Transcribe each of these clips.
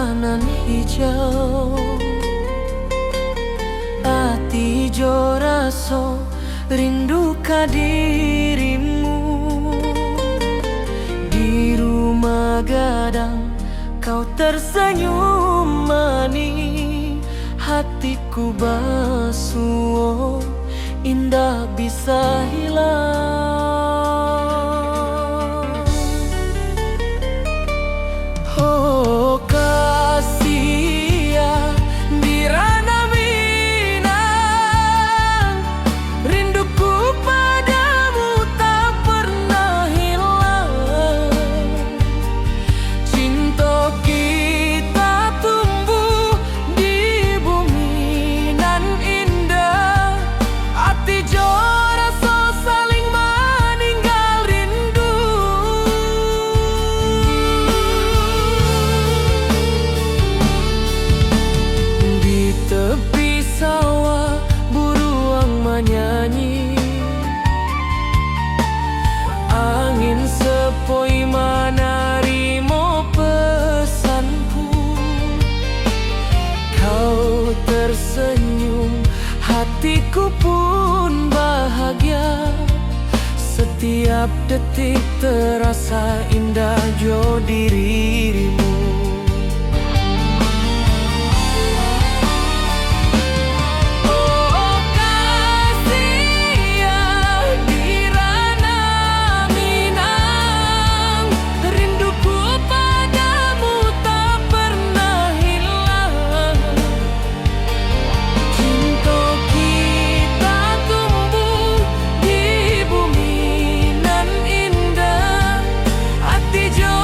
kanan hijau. Ati jo raso rindu ka dirimu. Di rumah gadang kau tersenyum manis. Hatiku basuh, indah bisa hilang. Oh kasih ya di ranah Minang, rinduku padamu tak pernah hilang. Cinta kita tumbuh di bumi nan indah. Hati jo rasa saling meninggal rindu. Di tepi sawah buruang menyanyi. Angin sepoi menerima pesanku. Kau tersenyum, hatiku pun bahagia. Setiap detik terasa indah jo dirimu. Oh kasih ya di ranah Minang, rinduku padamu tak pernah hilang. Cinta kita tumbuh di bumi nan indah. Hati jo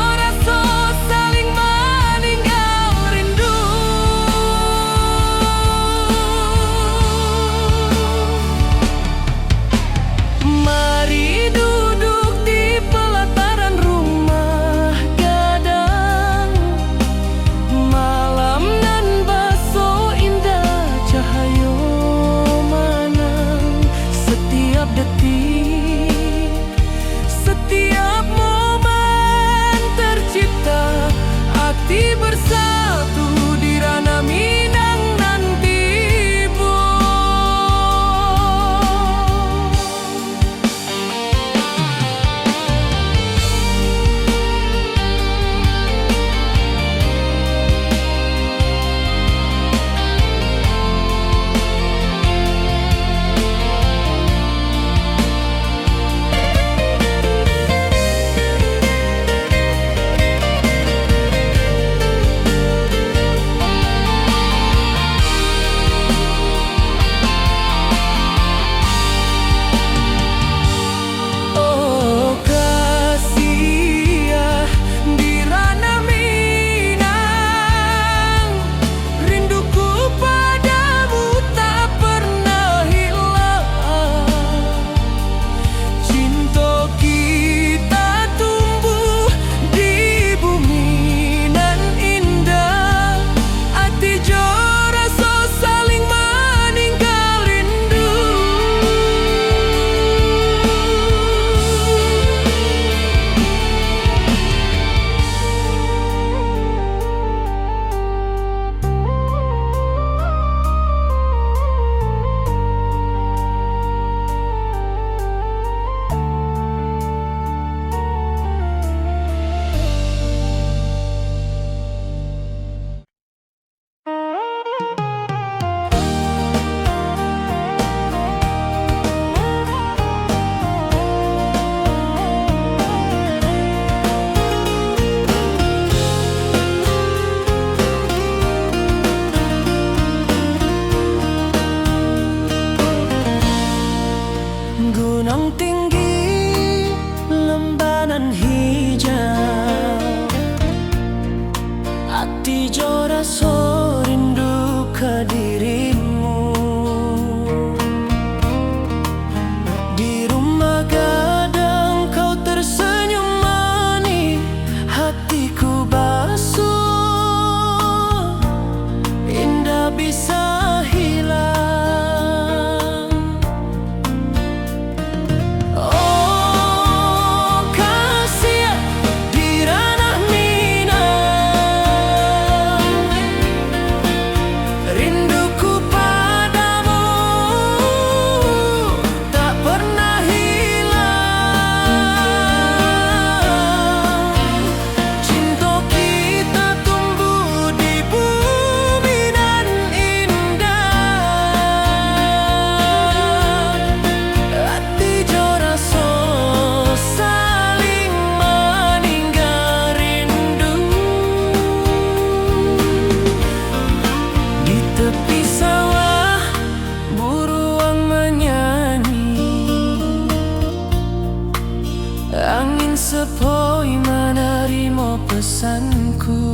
bosanku.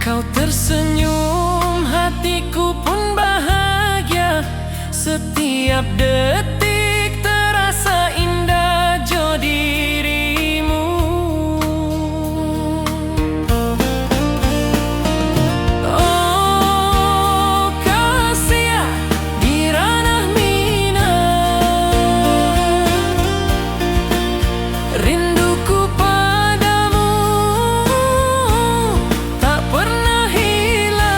Kau tersenyum, hatiku pun bahagia. Setiap detik terasa indah jo dirimu. Oh kasih di ranah minang, rinduku padamu tak pernah hilang.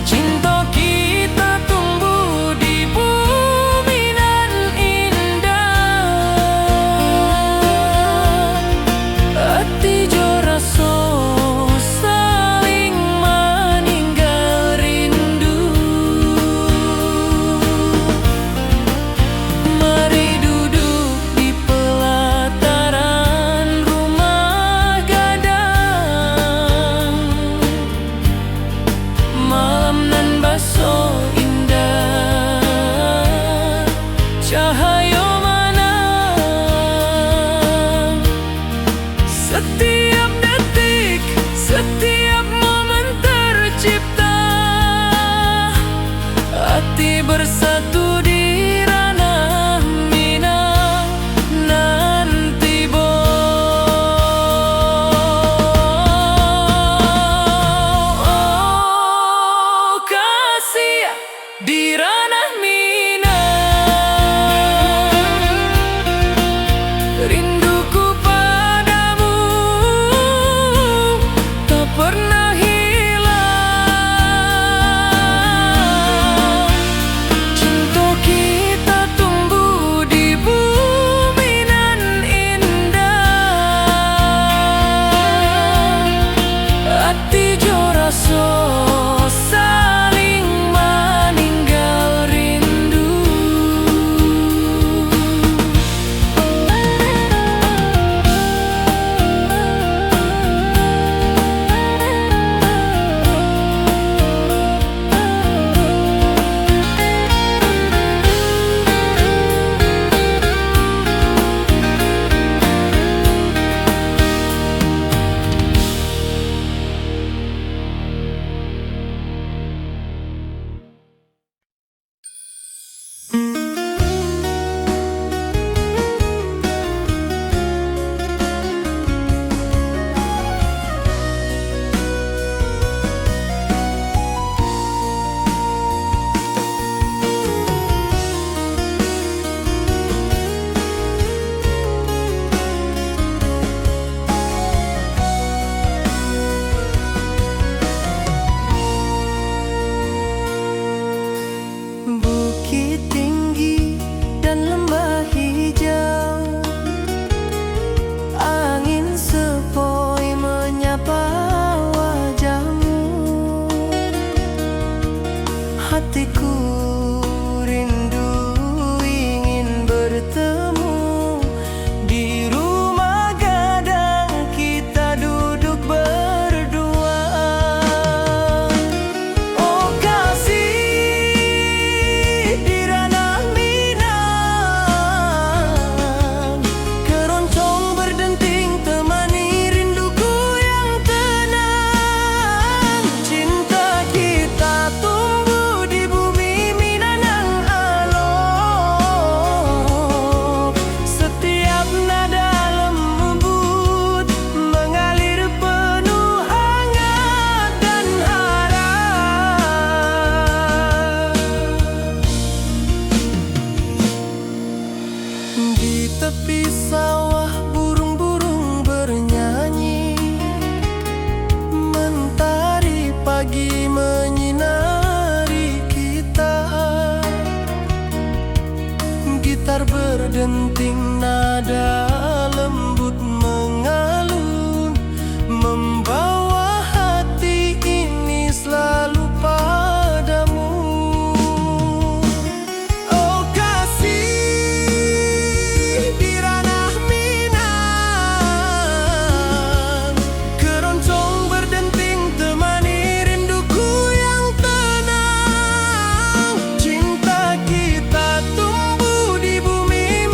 Cinta kita tumbuh di bumi nan indah. Hati jo rasa saling meninggal rindu. Mari duduk di pelataran rumah gadang. Malam nan baso indah, cahaya manang. Setiap detik, setiap momen tercipta. Hati bersatu di ranah minang. Nanti oh kasih di ranah minang, rinduku padamu tak pernah hilang. Cinta kita tumbuh di bumi nan indah. Hati jo rasa saling meninggal rindu. Bukit tinggi dan lembah hijau, angin sepoi menyapa wajahmu. Hatiku rindu ingin bertemu di rumah gadang, kita duduk berdua. Oh kasih di ranah minang, keroncong berdenting temani rinduku yang tenang. Cinta kita tumbuh di bumi Minang alok. Setiap nada lembut mengalir penuh hangat dan harap. Di tepi sawah burung-burung bernyanyi, mentari pagi menyinari kita. Gitar berdenting, nada lembut mengalun, membawa hati ini selalu padamu. Oh kasih di ranah minang, keroncong berdenting temani rinduku yang tenang. Cinta kita tumbuh di bumi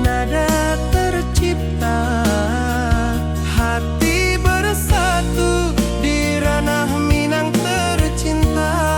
nada tercipta, hati bersatu di ranah Minang tercinta.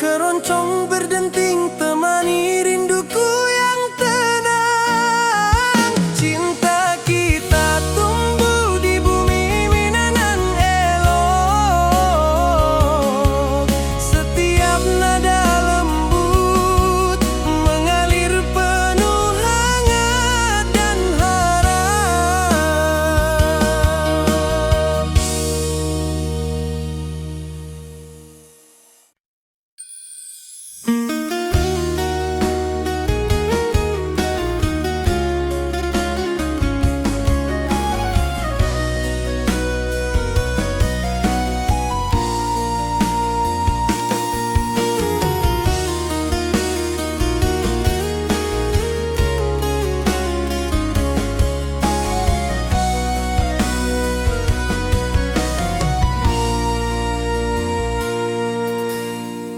Keroncong berdenting temani rinduku yang tenang. Cinta kita tumbuh di bumi Minang elok. Setiap nada lembut mengalir penuh hangat dan harap.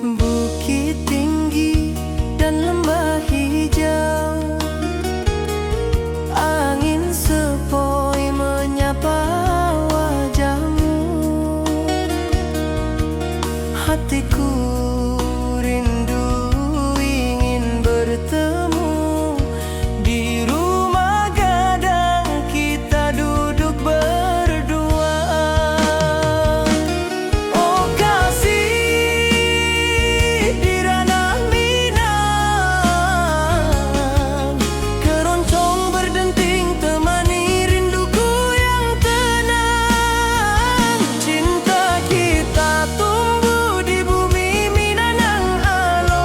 Bukit tinggi dan lembah hijau, angin sepoi menyapa wajahmu. Hatiku rindu ingin bertemu di rumah gadang kita duduk berdua. Oh kasih di ranah Minang, keroncong berdenting temani rinduku yang tenang. Cinta kita tumbuh di bumi Minang alok.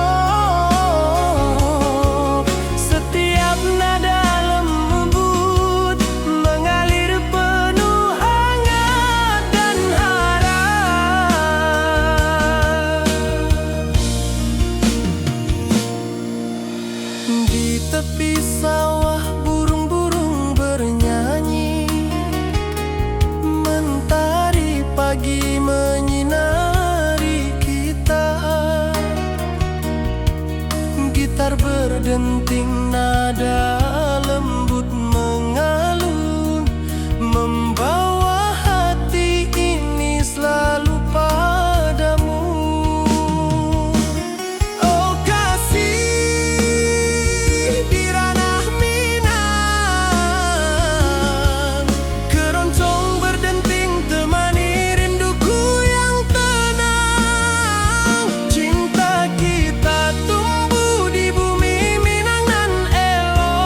Setiap nada lembut mengalir penuh hangat dan harap. Di tepi sawah burung-burung bernyanyi, mentari pagi menyinari kita. Gitar berdenting nada lembut mengalun, membawa hati ini selalu padamu. Oh kasih di ranah Minang, keroncong berdenting temani rinduku yang tenang. Cinta kita tumbuh di bumi Minang nan elok.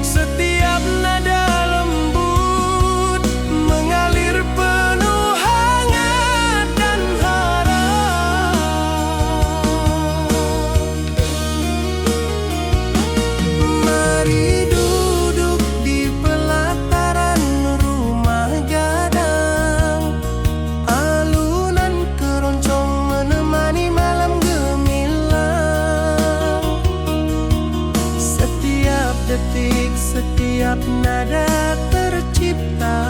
Setiap nada lembut mengalir penuh hangat dan harap. Mari duduk di pelataran rumah gadang, alunan keroncong menemani malam gemilang. Setiap detik, setiap nada tercipta,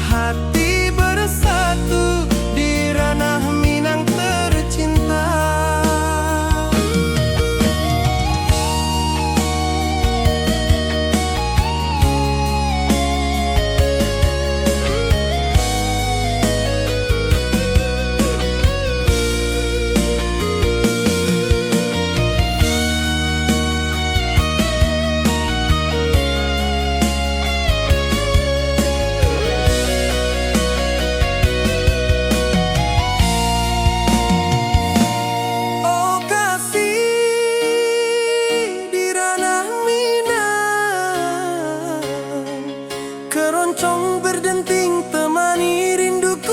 hati bersatu di ranah Minang tercinta. Keroncong berdenting temani rinduku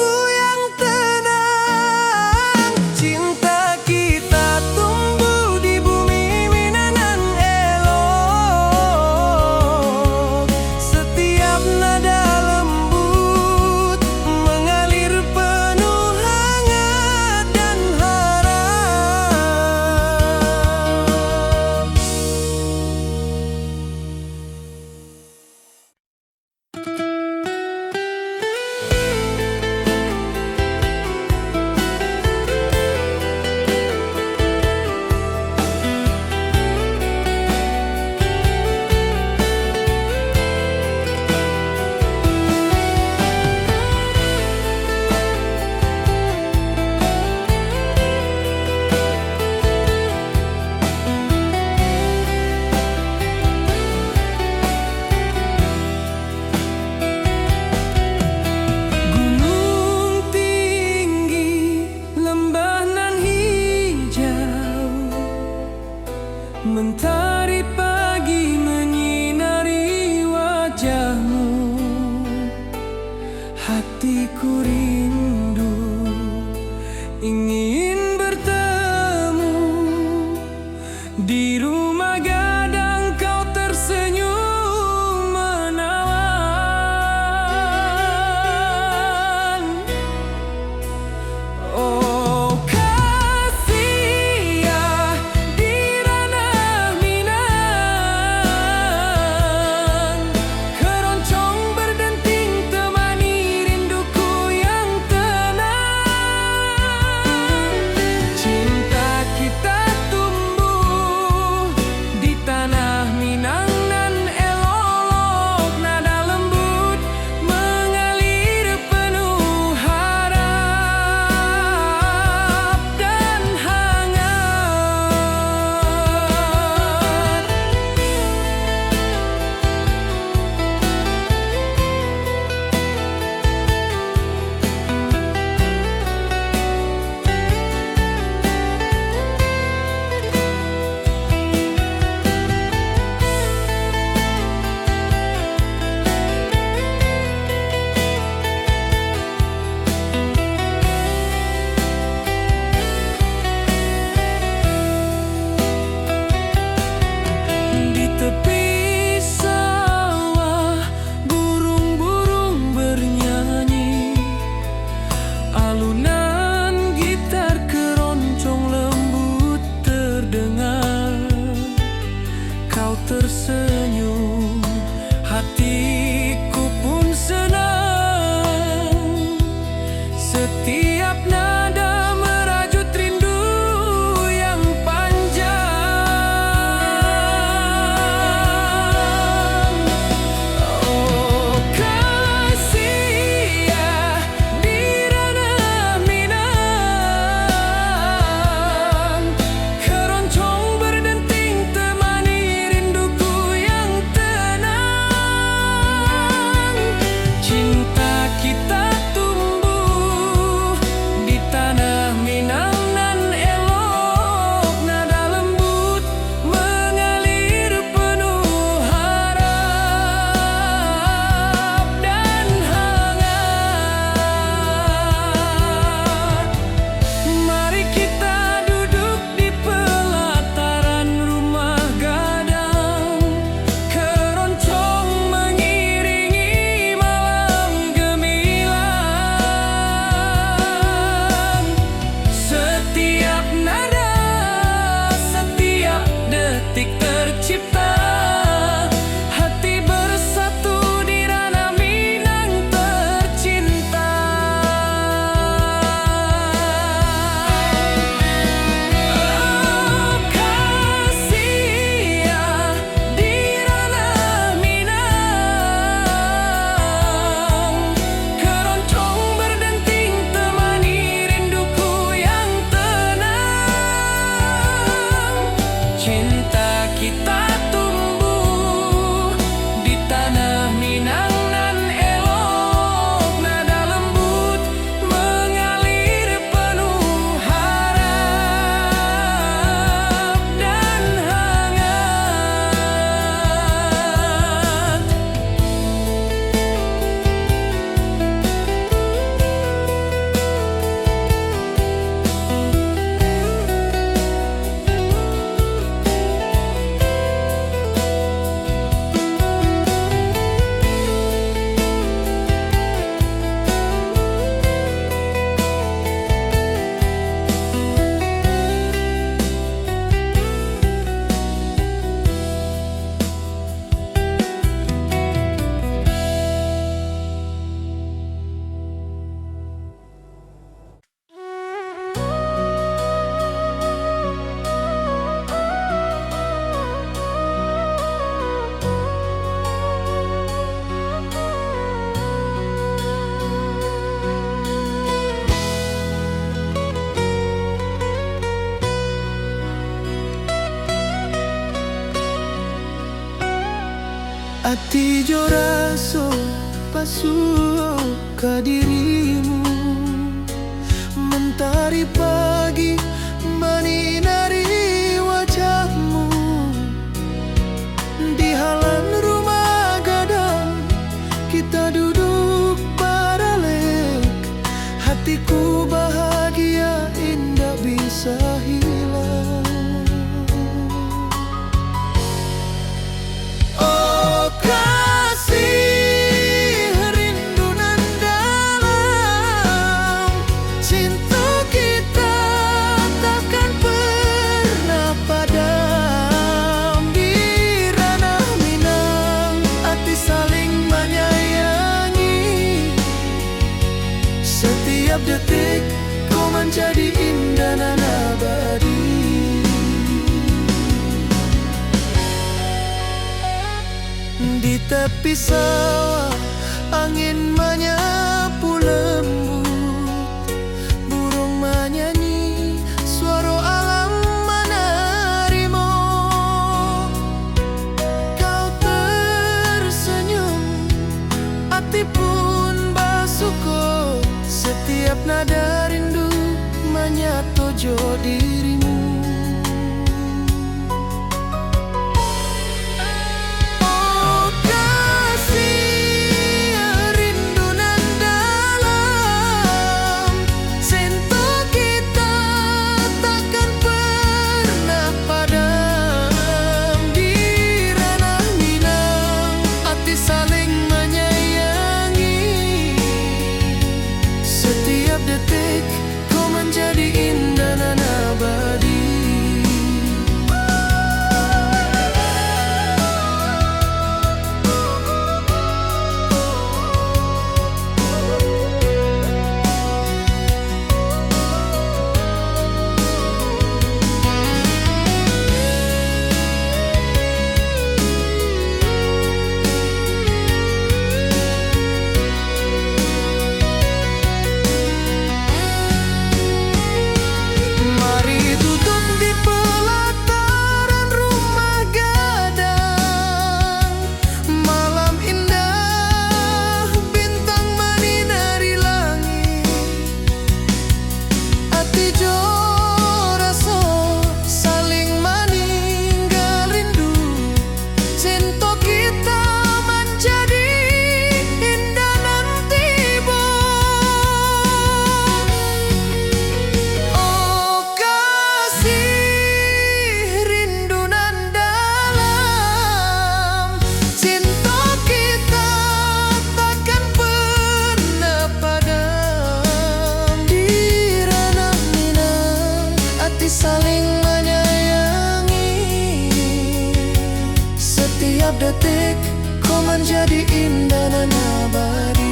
ku rindu, ingin bertemu di rumah gadang, kau tersenyum menawan. Oh kasih ya di ranah Minang, keroncong berdenting temani rinduku yang tenang. Cinta kita tumbuh di tanah Minang nan elok, nada lembut mengalir penuh harap dan hangat. Di tepi sawah burung-burung bernyanyi, alunan gitar keroncong lembut terdengar. Kau tersenyum, hatiku pun senang. Setiap nada merajut rindu yang panjang. Oh kasih ya di ranah Minang, keroncong berdenting temani rinduku yang tenang. Cinta kita tumbuh di tanah Minang nan elok, nada lembut mengalir penuh harap dan hangat. Mari kita duduk di pelataran rumah gadang, keroncong mengiringi malam gemilang. Setiap nada, setiap detik tercipta, hati bersatu di ranah Minang tercinta. Oh kasih ya di ranah Minang, keroncong berdenting temani rinduku yang tenang. Cinta kita tumbuh di tanah Minang nan elok, nada lembut mengalir penuh harap dan hangat. Ati jo raso pasuh ka dirimu, mentari pagi menyinari wajahmu. Di halaman rumah gadang kita duduk paralel, Di tepi sawah angin menyapu lembut, burung menyanyi, suara alam menerimu. Kau tersenyum, hati pun bersyukur, setiap nada rindu menyatu dirimu. Jadi indah dan abadi. Saling menyayangi, setiap detik kau menjadi indah dan abadi.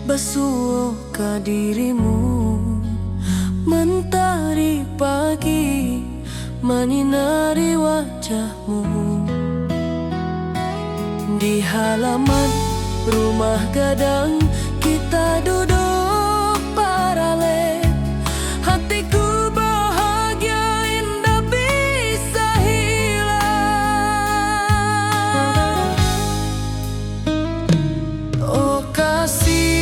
Basuh ke dirimu, mentari pagi menyinari wajahmu. Di halaman rumah gadang kita duduk paralel, hatiku bahagia indah bisa hilang. Oh kasih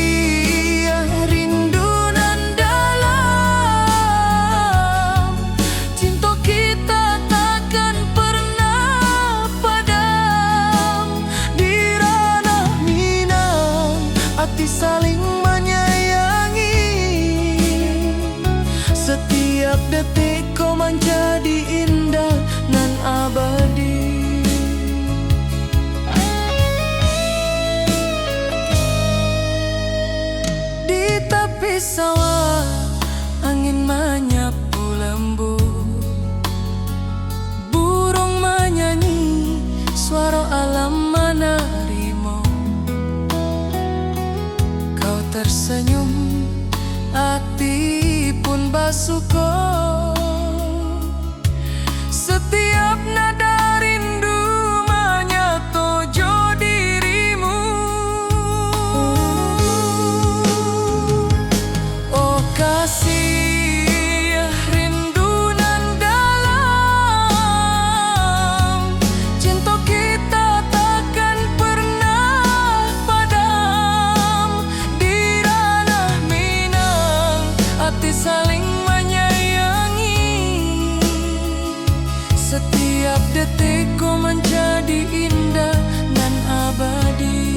saling menyayangi, setiap detik kau menjadi indah dan abadi. Di tepi sawah angin menyapu lembut, burung menyanyi, suara alam menerimu. Tersenyum, hati pun bersyukur, setiap nada rindu menyatu dirimu. Oh kasih rindu nan dalam, cinta kita takkan pernah padam. Di ranah menjadi indah dan abadi.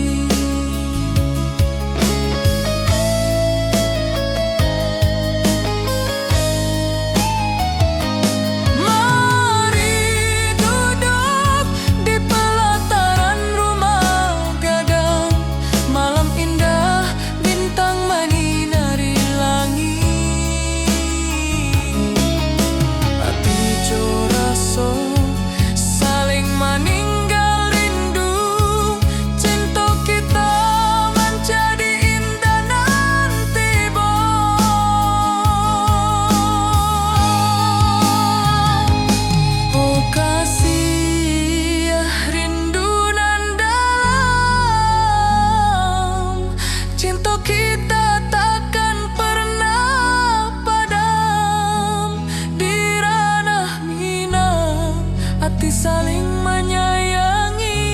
Kita takkan pernah padam di ranah Minang, hati saling menyayangi.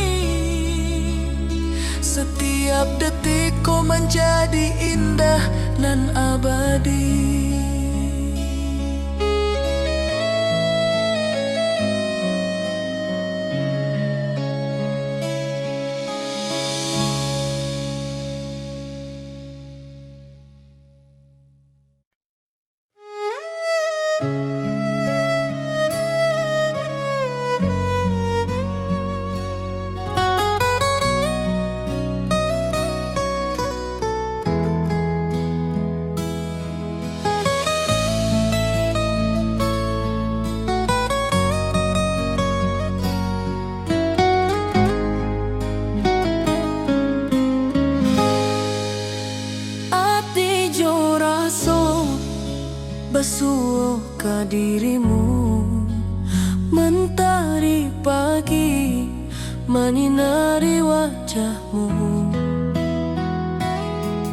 Setiap detik kau menjadi indah dan abadi. Basuh ke dirimu, mentari pagi menyinari wajahmu.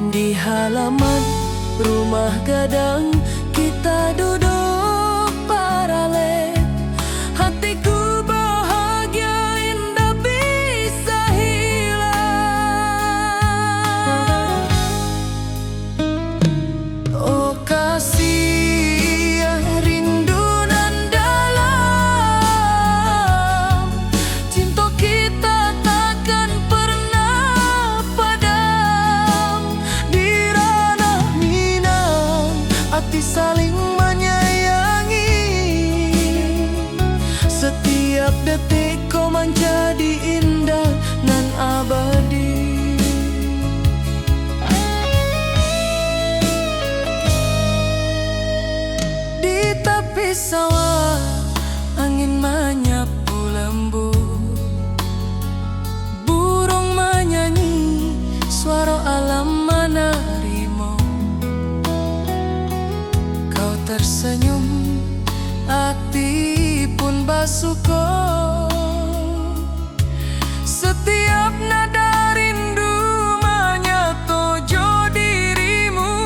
Di halaman rumah gadang kita duduk paralel. Hatiku bahagia indah bisa hilang. Oh kasih saling menyayangi. Setiap detik kau menjadi indah dan abadi. Di tepi sawah angin menyapu lembut, burung menyanyi, suara alam menerimu. Tersenyum, hati pun basuh. Setiap nada rindu menyatu dirimu.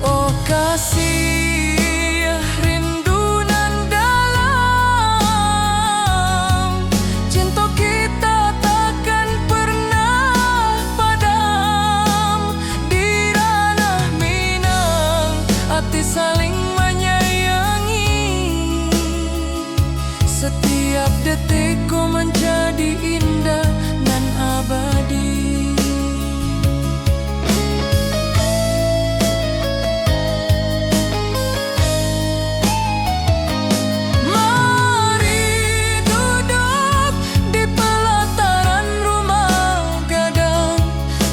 Oh kasih rindu nan dalam, cinta kita takkan pernah padam. Hati saling menyayangi. Setiap detik kau menjadi indah dan abadi. Mari duduk di pelataran rumah gadang,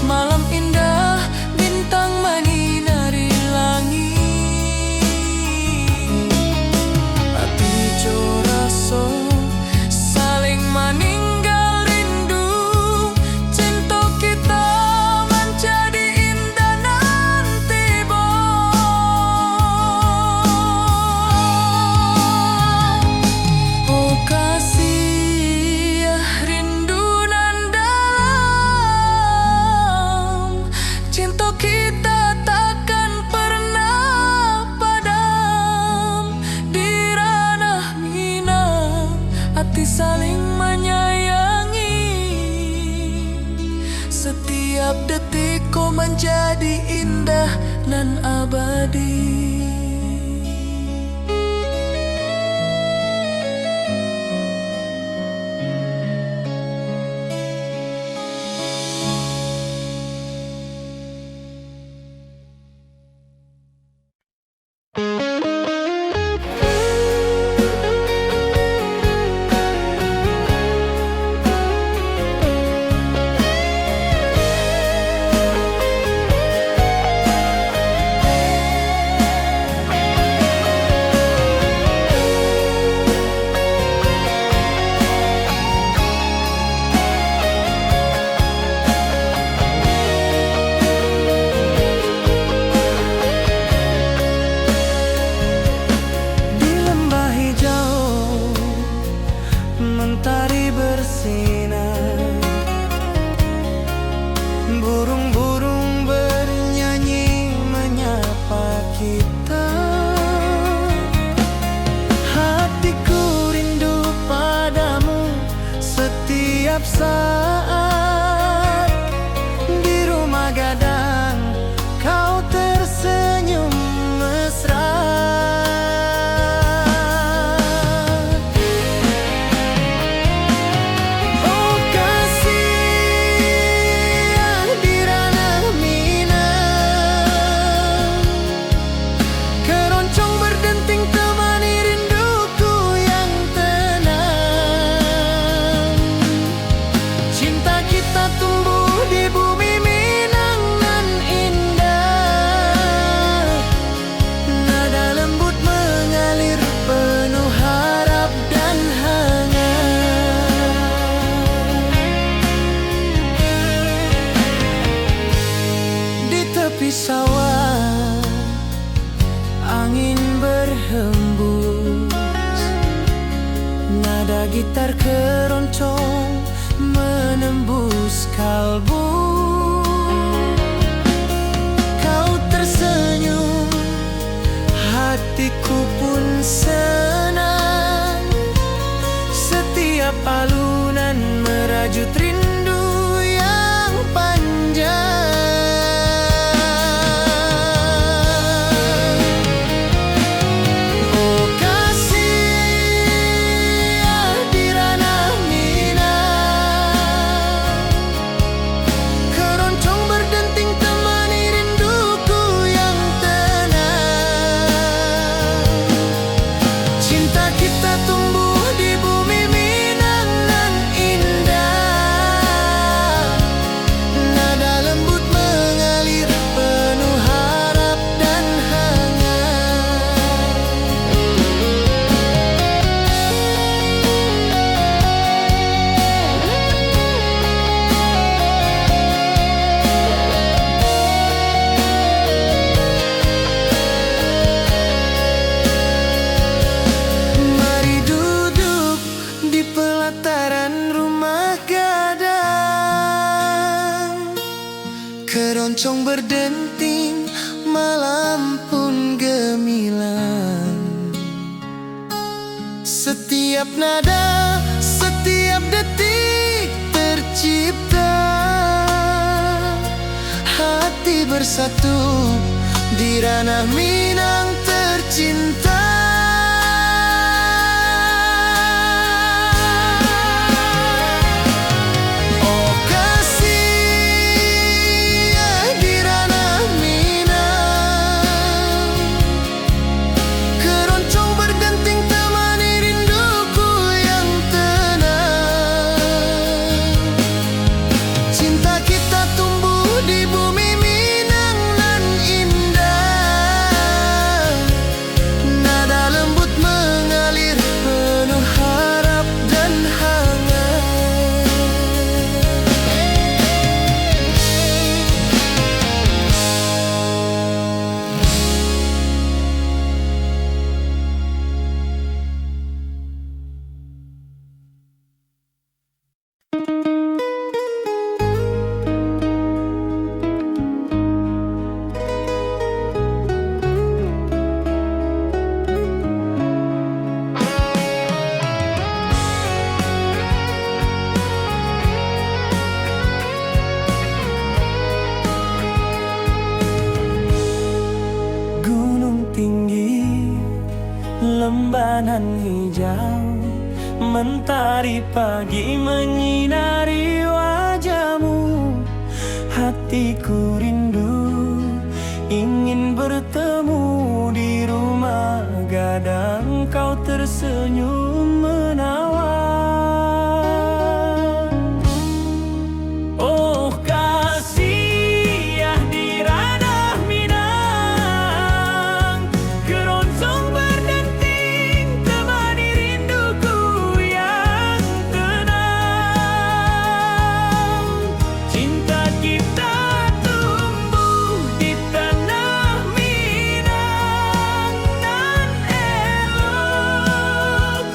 malam indah bintang menyinari langit. Saling meninggal rindu, cinta kita menjadi indah nanti oh kasih rindu nan dalam, cinta kita takkan pernah padam. Di ranah Minang, hati saling menyayangi. Setiap detik kau menjadi indah dan abadi. Burung-burung bernyanyi menyapa kita. Hatiku rindu padamu setiap saat. Di rumah gadang kau tersenyum mesra. Oh kasih di ranah Minang, keroncong berdenting temani rinduku yang tenang. Cinta kita tumbuh di bumi Minang nan indah. Nada lembut mengalir penuh harap dan hangat. Di tepi sawah angin berhembus, nada gitar keroncong menembus kalbu. Kau tersenyum, hatiku pun senang. Setiap alunan merajut rindu yang panjang. Oh kasih di ranah Minang, keroncong berdenting temani rinduku yang tenang. Cinta kita tumbuh di bumi Minang nan indah. Nada lembut mengalir penuh harap dan hangat. Mari duduk di pelataran rumah gadang, keroncong berdenting, malam pun gemilang. Setiap nada, setiap detik tercipta. Hati bersatu di ranah Minang tercinta. Oh kasih di ranah Minang, keroncong berdenting temani rinduku yang tenang. Cinta kita tumbuh di bumi Minang nan indah. Nada lembut mengalir penuh harap dan hangat. Gunung tinggi, lembanan hijau, mentari pagi menyinari wajahmu. Hatiku rindu ingin bertemu di rumah gadang. Kau tersenyum menawan. Oh kasih di ranah Minang, keroncong berdenting temani rinduku yang tenang. Cinta kita tumbuh di tanah Minang nan elok.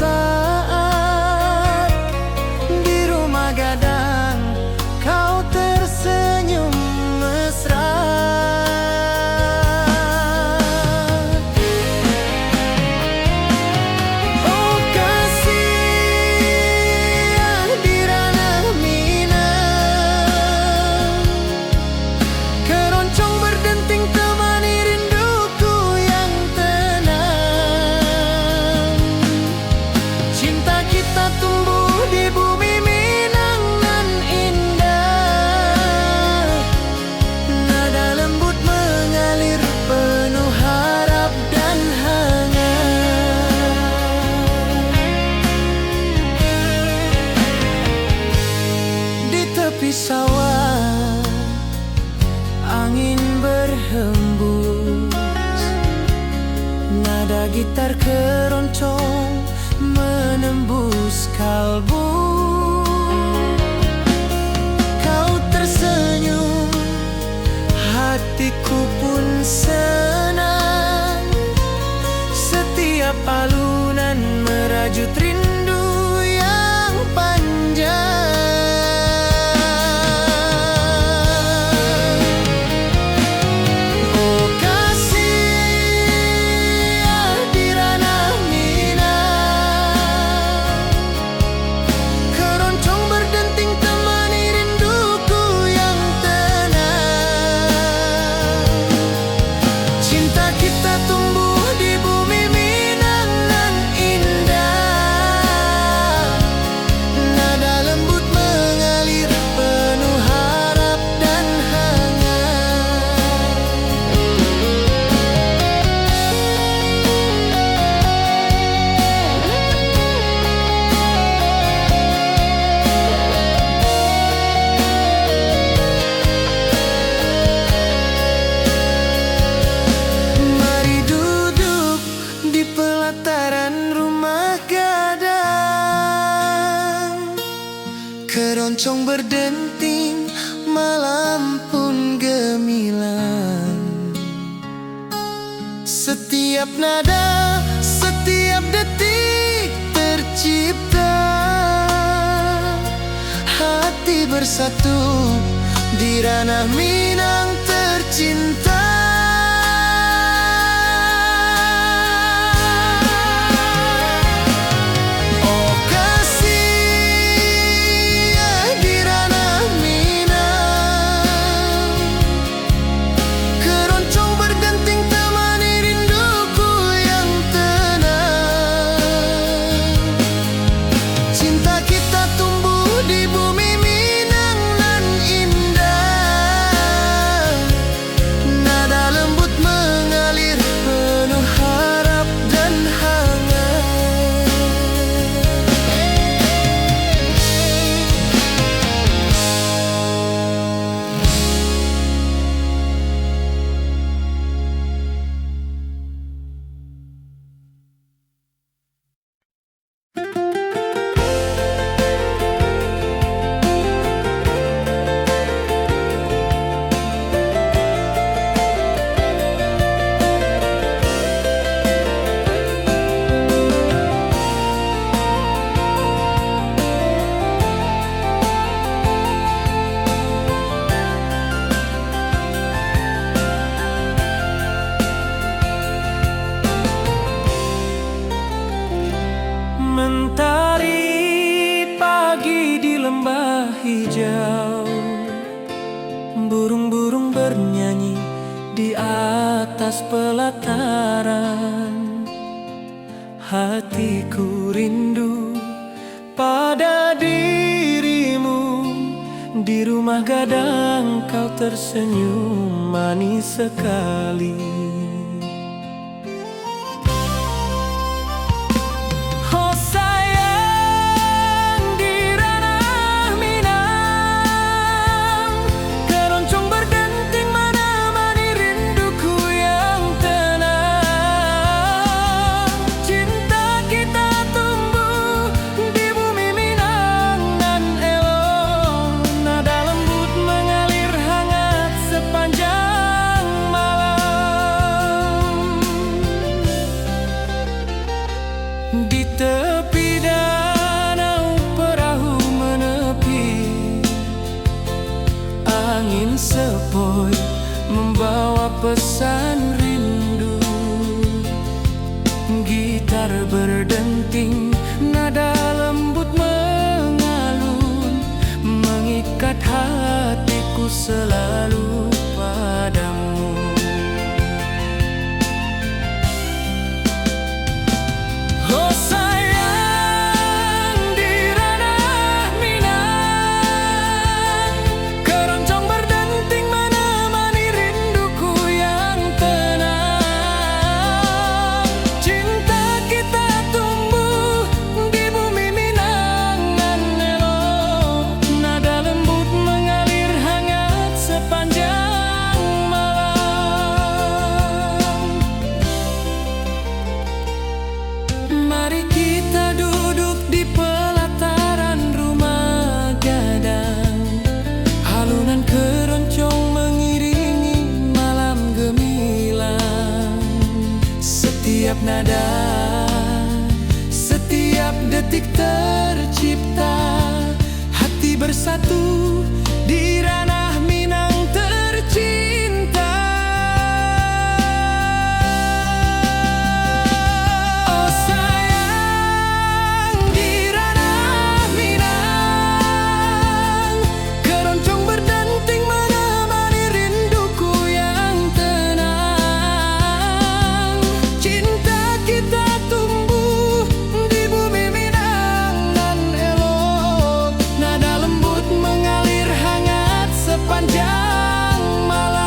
saat di rumah gadang kau tersenyum mesra. Oh kasih di ranah Minang, keroncong berdenting temani rinduku yang tenang. Cinta kita tumbuh di bumi Minang nan indah, nada lembut mengalir penuh harap dan hangat. Di tepi sawah angin berhembus, nada gitar keroncong menembus kalbu. Kau tersenyum, hatiku pun senang. Setiap alunan merajut rindu yang panjang. Oh kasih di ranah Minang, keroncong berdenting temani rinduku yang tenang. Cinta kita tumbuh di bumi Minang nan indah, nada lembut mengalir penuh harap dan hangat. Mari duduk di pelataran rumah gadang, keroncong berdenting, malam pun gemilang. Setiap nada, setiap detik tercipta, hati bersatu di ranah Minang tercinta. Oh kasih di ranah Minang, keroncong berdenting temani rinduku yang tenang. Cinta kita tumbuh di bumi Minang nan indah, nada lembut mengalir penuh harap dan hangat. Mentari pagi di lembah hijau, burung-burung bernyanyi di atas pelataran. Hatiku rindu pada dirimu, di rumah gadang kau tersenyum manis sekali. Oh sayang di ranah Minang, keroncong berdenting menemani rinduku yang tenang. Cinta kita tumbuh di bumi Minang nan elok, nada lembut mengalir hangat sepanjang malam. nada. Setiap detik tercipta, hati bersatu di ranah Minang tercinta. Oh sayang, di ranah Minang, keroncong berdenting menemani rinduku yang tenang. Cinta kita tumbuh di bumi Minang nan elok, nada lembut mengalir hangat sepanjang malam.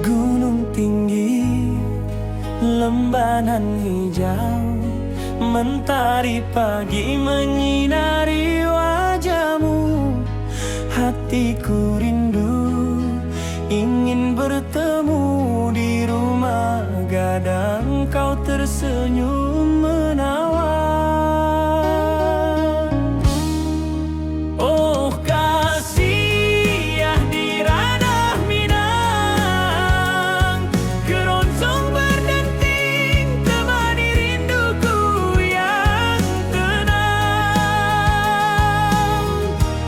Gunung tinggi, lembanan hijau, mentari pagi menyinari wajahmu. Hatiku rindu ingin bertemu di rumah gadang, kau tersenyum menawan. Oh kasih ya di ranah Minang, keroncong berdenting temani rinduku yang tenang.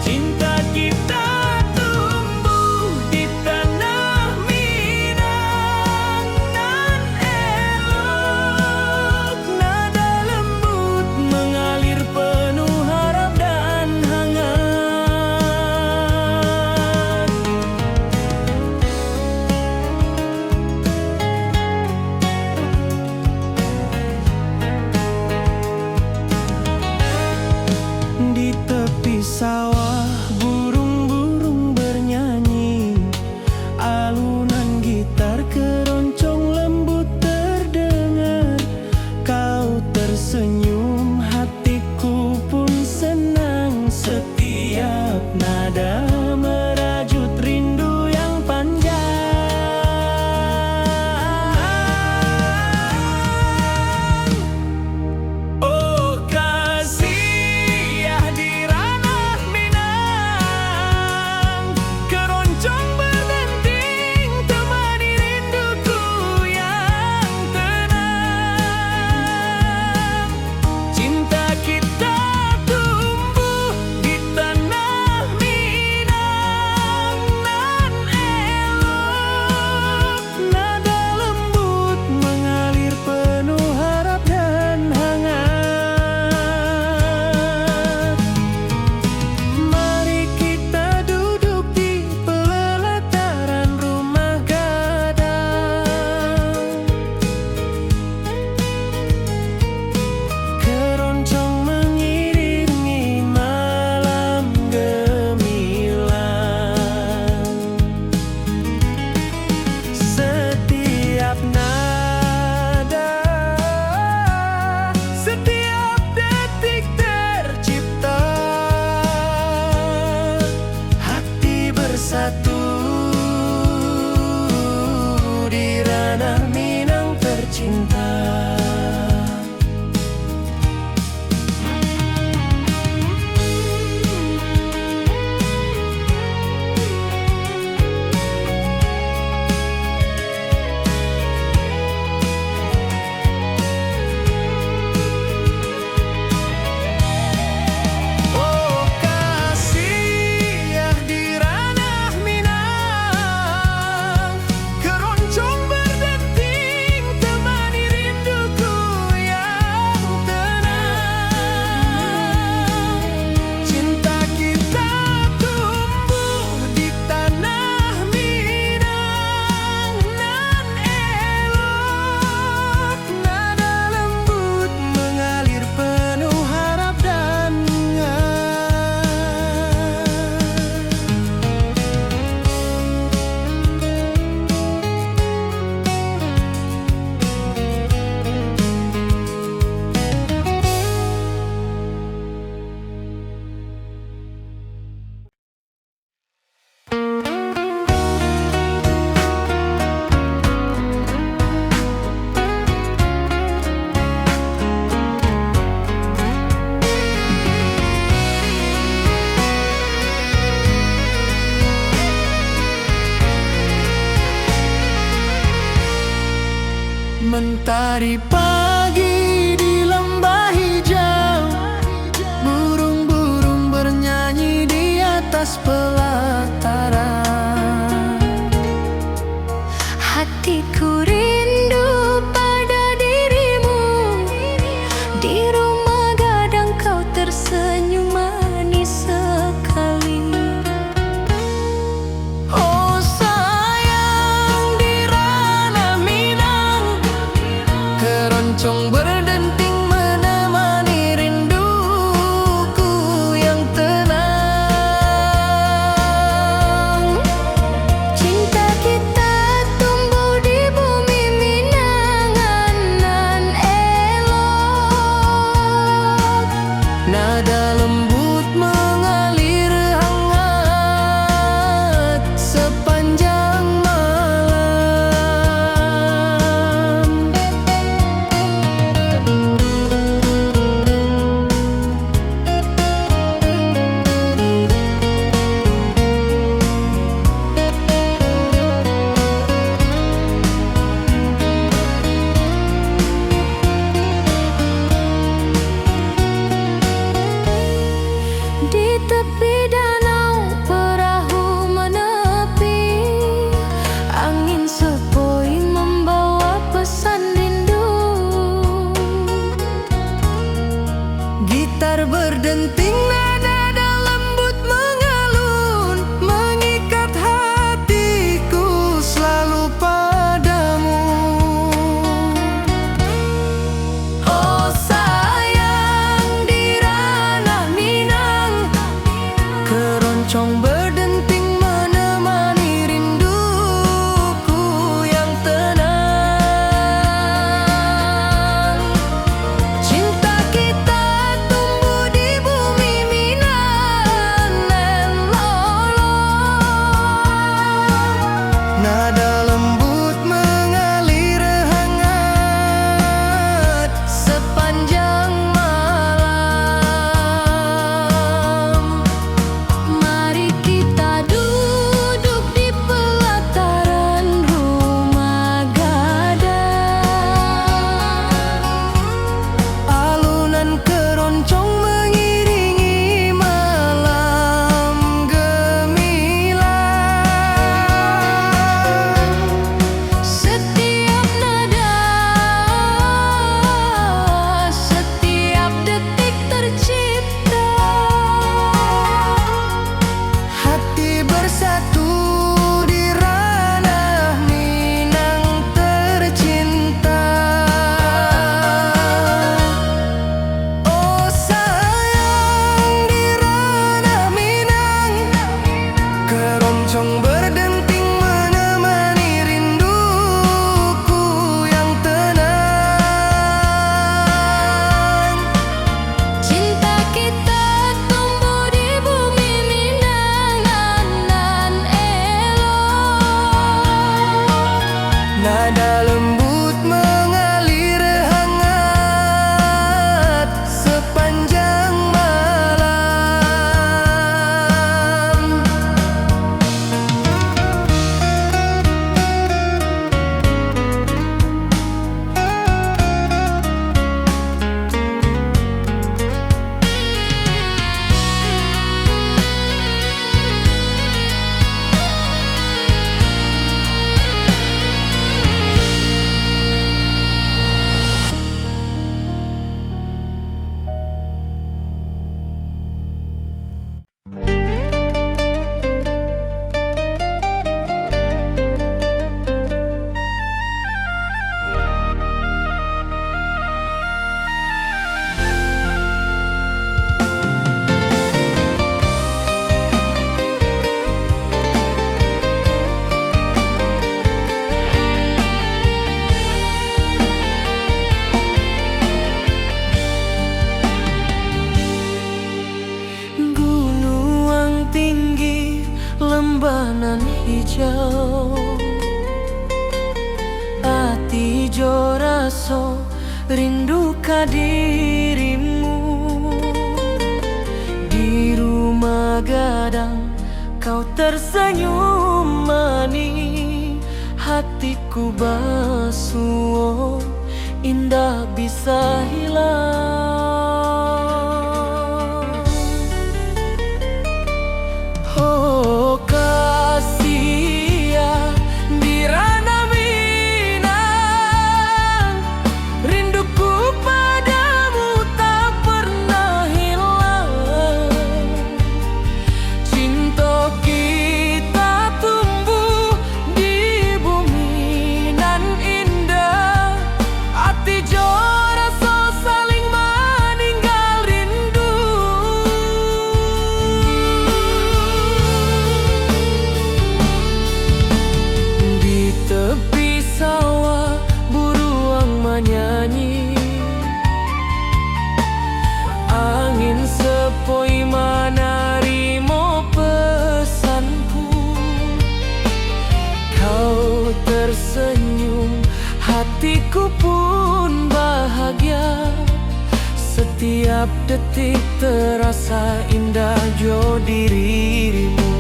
Cinta kita tumbuh di tanah Minang nan elok, Tari pagi di lembah hijau, burung-burung bernyanyi di atas pelataran. Hatiku rindu pada dirimu, di rumah gadang kau tersenyum manis sekali. Oh sayang, di ranah Minang, keroncong berdenting menemani rinduku yang tenang. Cinta kita tumbuh di bumi Minang nan elok. Nada lembut mengalir hangat sepanjang malam. Di tepi danau perahu menepi, angin sepoi membawa pesan rindu. Gitar berdenting, nada lembut mengalun, mengikat hatiku selalu padamu. Oh sayang, di ranah Minang, keroncong berdenting menemani rinduku yang tenang. Cinta kita tumbuh di bumi Minang nan lolong. Nada lembut mengalir hangat sepanjang malam. Mari kita duduk di pelataran rumah gadang. Alunan keroncong mengiringi malam gemilang. Setiap nada, setiap detik tercipta. Hati bersatu di ranah Minang tercinta. Oh sayang, di ranah Minang, keroncong berdenting menemani rinduku yang tenang. Cinta kita tumbuh di bumi Minang nan elok. Nada lembut mengalir hangat sepanjang malam. Gunung tinggi, lembanan hijau, ati jo raso rindu ka dirimu. Di rumah gadang kau tersenyum manis, hatiku basuh indah bisa hilang. Oh kasih ya di ranah Minang, rinduku padamu tak pernah hilang. Cinta kita tumbuh di bumi nan indah, hati jora so saling meninggal rindu. Di tepi sawah buruang menyanyi, angin sepoi menarimo pesanku. Kau tersenyum, hatiku pun bahagia. Setiap detik terasa indah jo dirimu.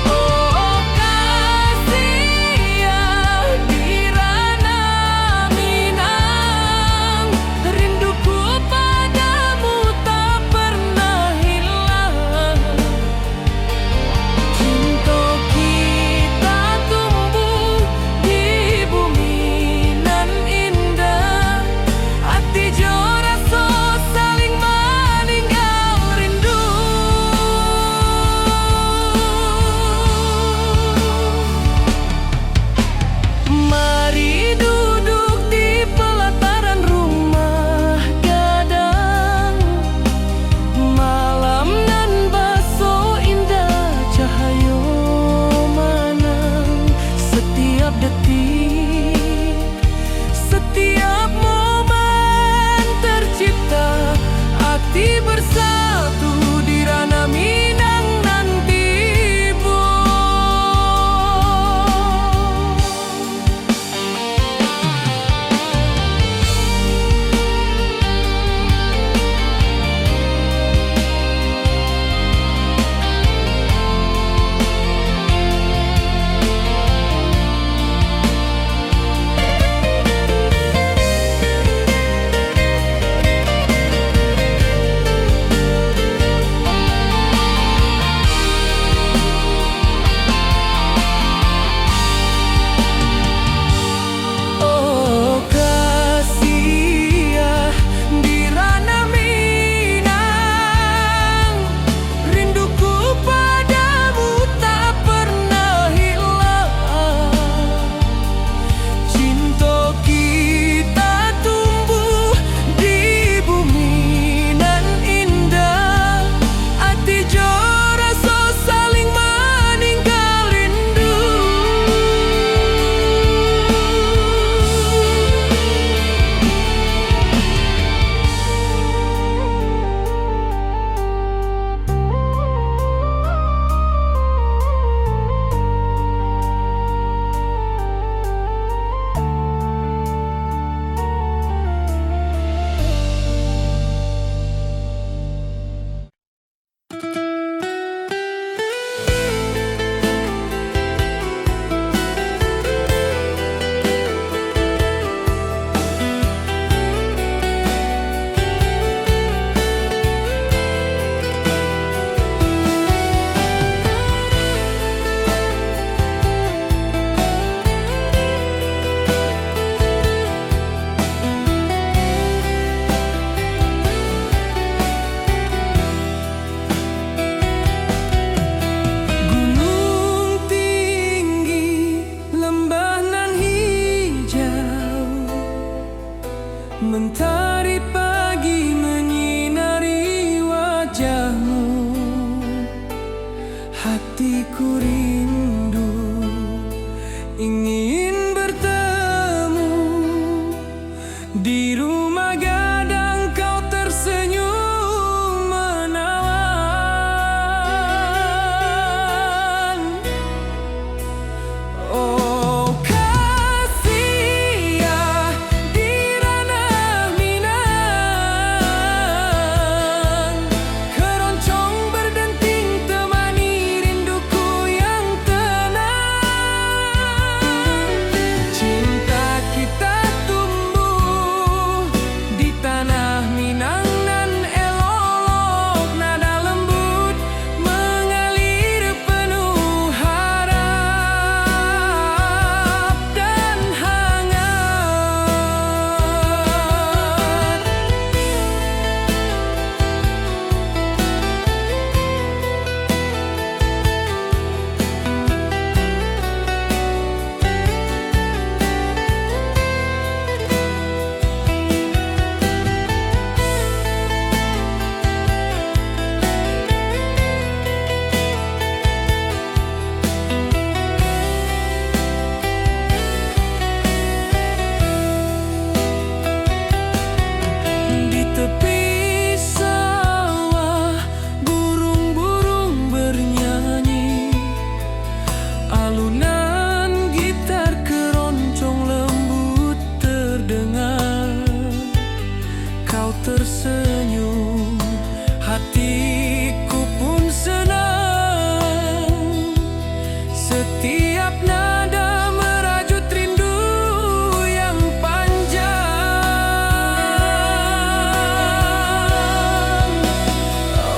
Oh kasih ya di ranah Minang, rinduku padamu tak pernah hilang. Cinta kita tumbuh di bumi nan indah, hati jora so saling meninggal rindu. Mari duduk di pelataran rumah gadang, malam nan baso indah cahayo manang. Setiap detik, setiap momen tercipta, hati bersatu di ranah Minang nanti bu. Oh kasih ya di ranah Minang, rinduku padamu tak pernah hilang. Cinta kita tumbuh di bumi nan indah, hati jora so saling meninggal rindu. Gunung tinggi, lembah nan hijau, mentari pagi menyinari wajahmu. Hatiku rindu ingin bertemu di rumah gadang, kau tersenyum menawan. Oh kasih ya di ranah Minang, keroncong berdenting temani rinduku yang hatiku pun senang. Setiap nada merajut rindu yang panjang.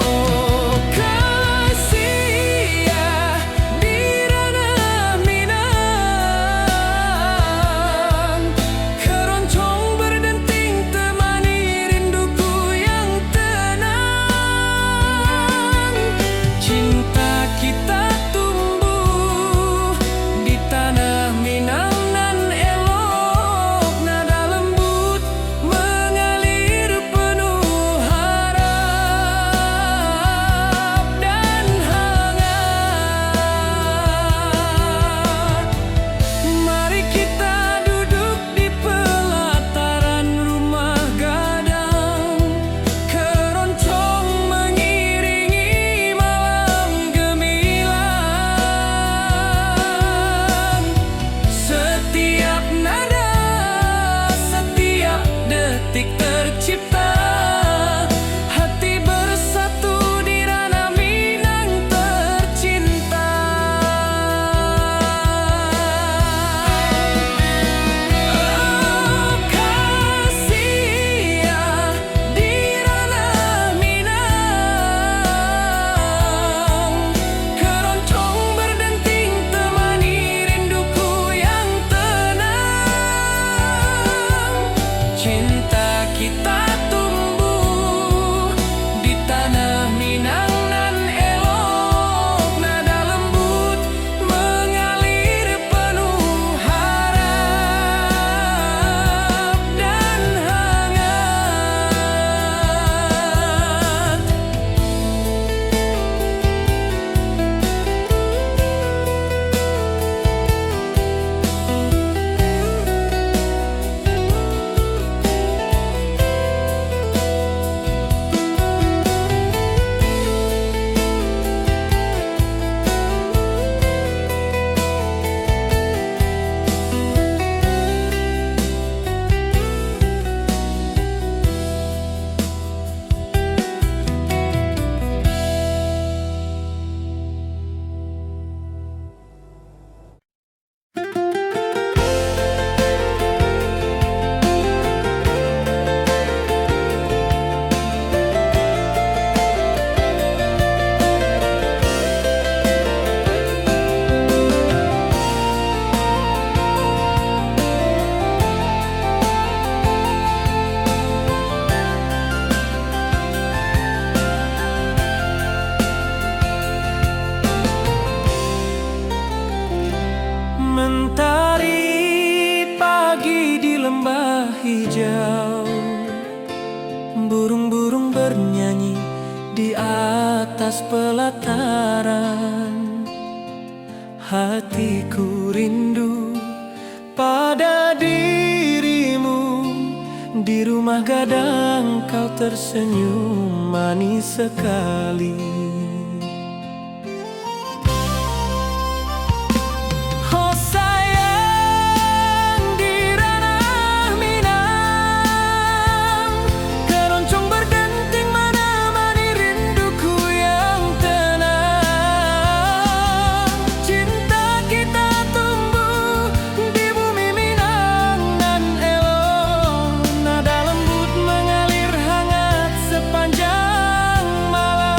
Oh kasih ya di ranah Minang, keroncong berdenting temani rinduku yang tenang. Cinta kita tumbuh di tanah Minang nan elok, nada lembut mengalir penuh harap dan hangat. Mari kita duduk di pelataran rumah gadang, keroncong mengiringi malam gemilang. Setiap nada, setiap detik tercipta, hati bersatu di ranah Minang tercinta. Oh kasih ya di ranah Minang, keroncong berdenting temani rinduku yang tenang. Cinta kita tumbuh di tanah Minang nan elok, nada lembut mengalir penuh harap dan hangat. Mentari pagi di lembah hijau, burung-burung bernyanyi di atas pelataran. Hatiku rindu pada dirimu, di rumah gadang kau tersenyum manis sekali. Oh sayang di ranah Minang, keroncong berdenting menemani rinduku yang tenang. Cinta kita tumbuh di bumi Minang nan elok, nada lembut mengalir hangat sepanjang malam.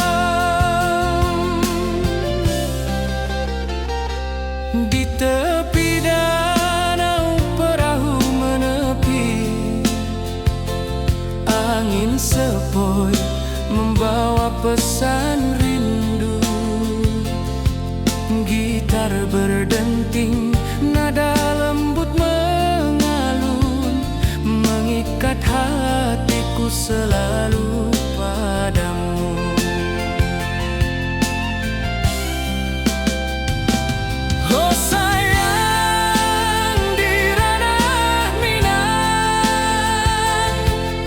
Di tepi danau perahu menepi, angin sepoi membawa pesan rindu. Gitar berdenting, nada lembut mengalun, mengikat hatiku selalu padamu. Oh sayang di ranah Minang,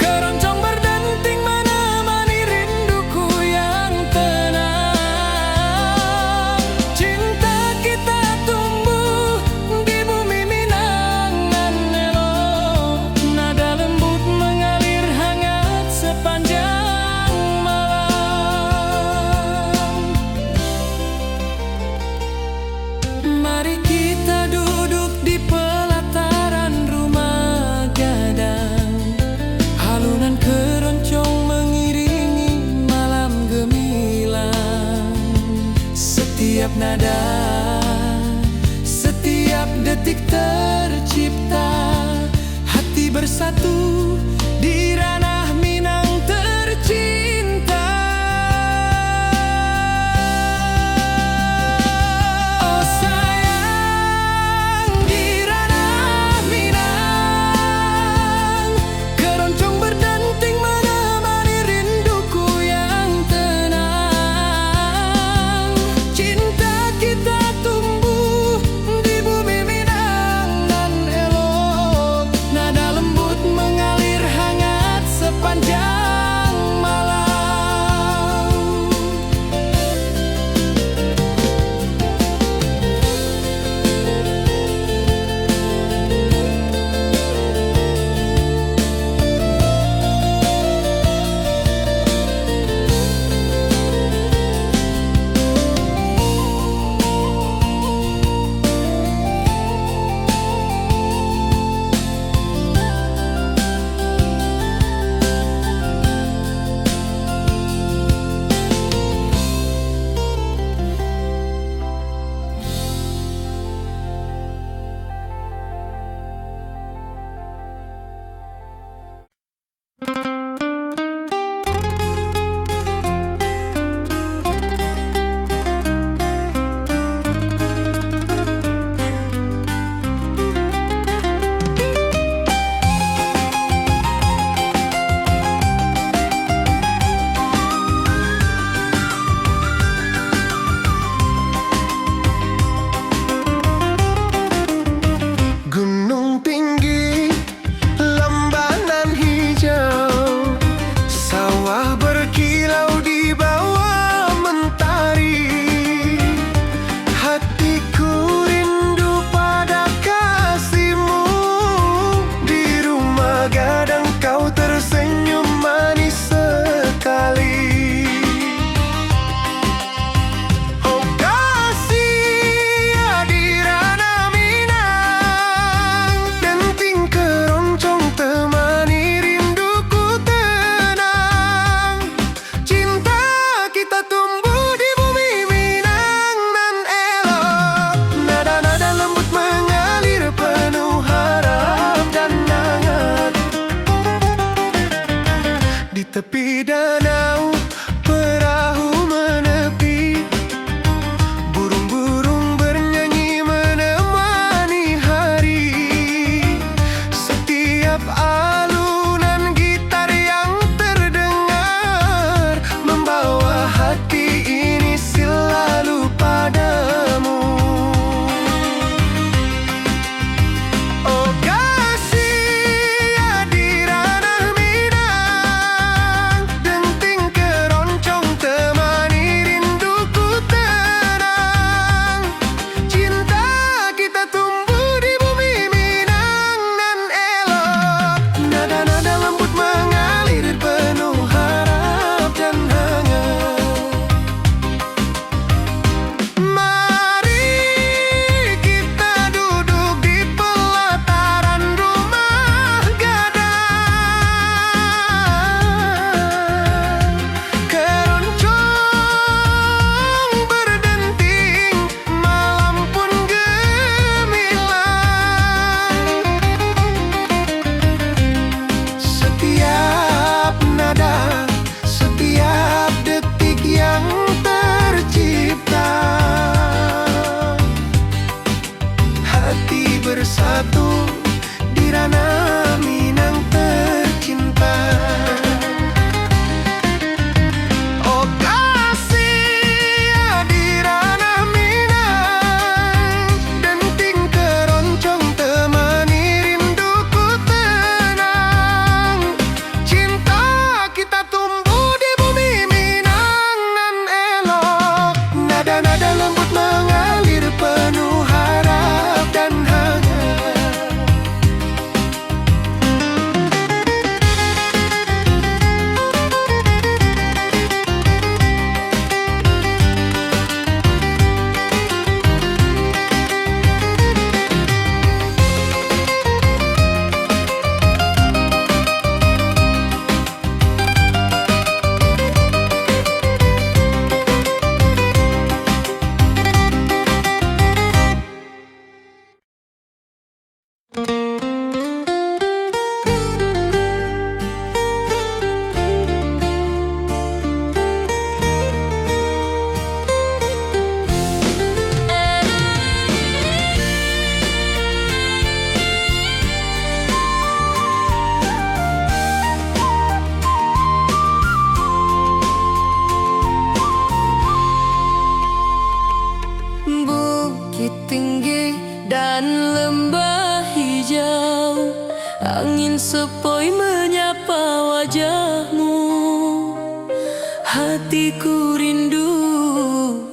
keroncong berdenting menemani rinduku yang tenang. Cinta kita tumbuh di bumi Minang nan elok, nada lembut mengalir hangat sepanjang nada. Setiap detik tercipta, hati bersatu di ranah Minang tercinta. Oh sayang, di ranah Minang, keroncong berdenting menemani rinduku yang tenang. Cinta kita tumbuh di bumi Minang nan elok, nada lembut mengalir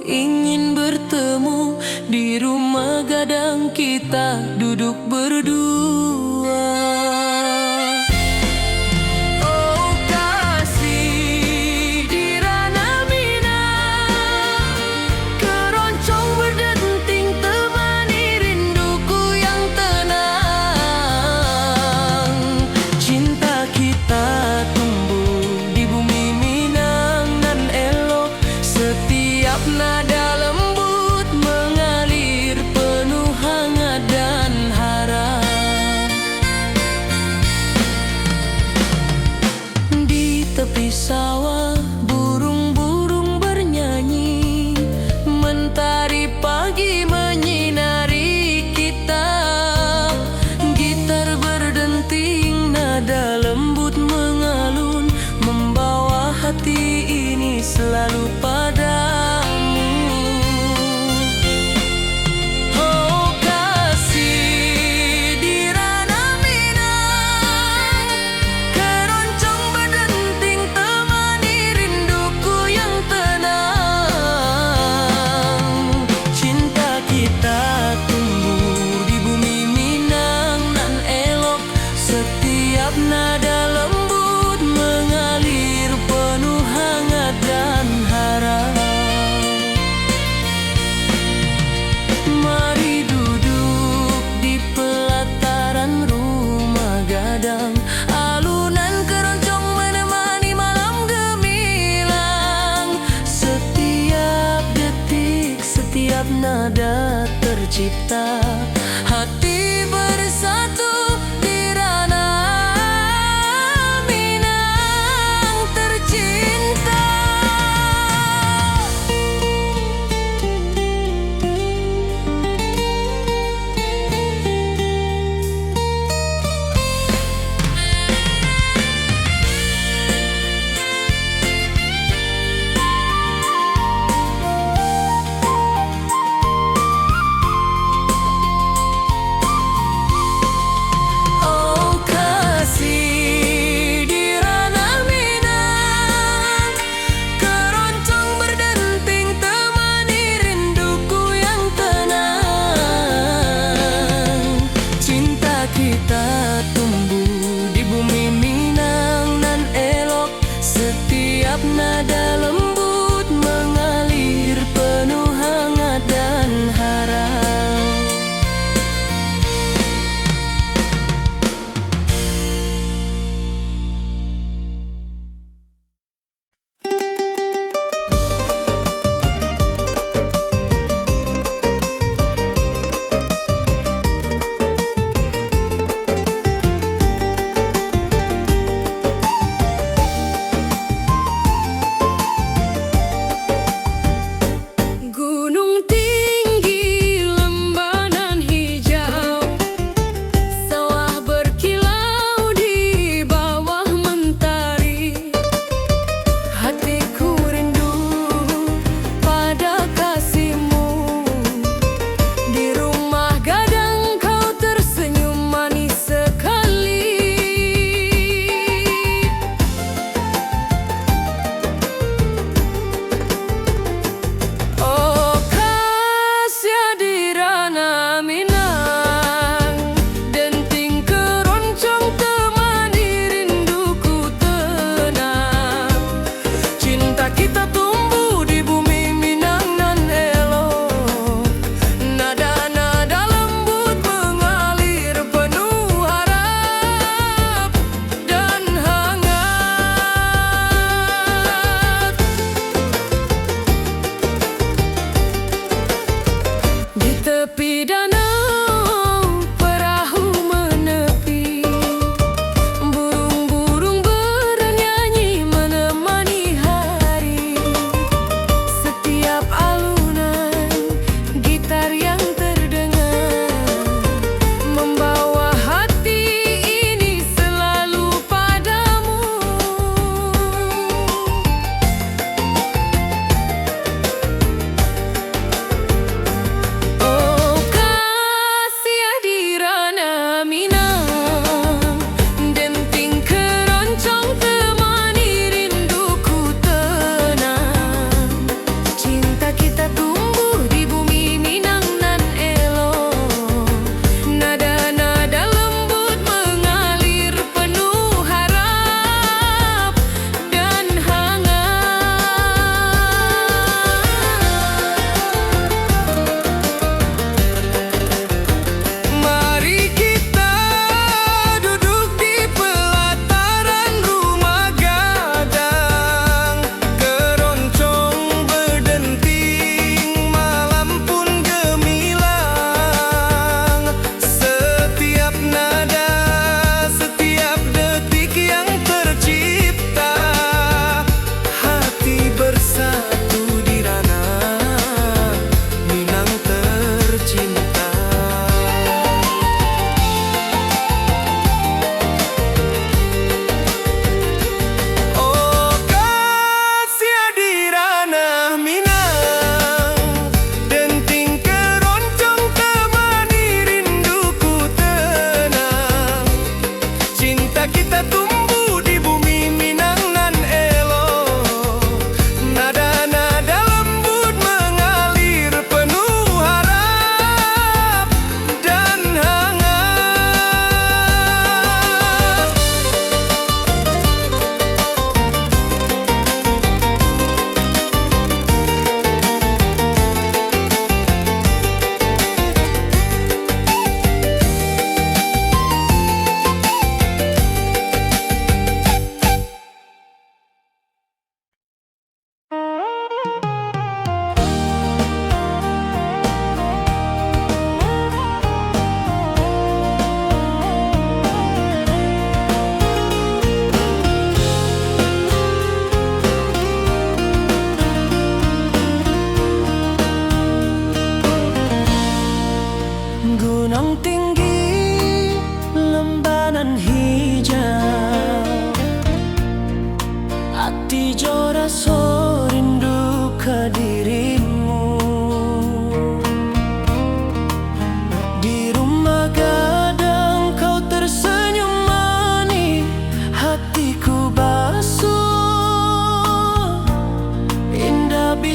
ingin bertemu di rumah gadang kita duduk berdua. Oh kasih di ranah Minang, keroncong berdenting temani rinduku yang tenang. Cinta kita tumbuh di bumi Minang nan elok, setiap nada lembut mengalir penuh hangat dan harap. Di tepi sawah burung-burung bernyanyi, mentari pagi menyinari kita. Gitar berdenting, nada lembut mengalun, membawa hati ini selalu padamu. Oh kasih di ranah Minang, keroncong berdenting temani rinduku yang tenang. Cinta kita tumbuh di bumi Minang nan elok, setiap nada lembut mengalir penuh hangat dan harap. Mari duduk di pelataran rumah gadang, alunan keroncong menemani malam gemilang. Setiap detik, setiap nada tercipta, hati bersatu di ranah Minang tercinta.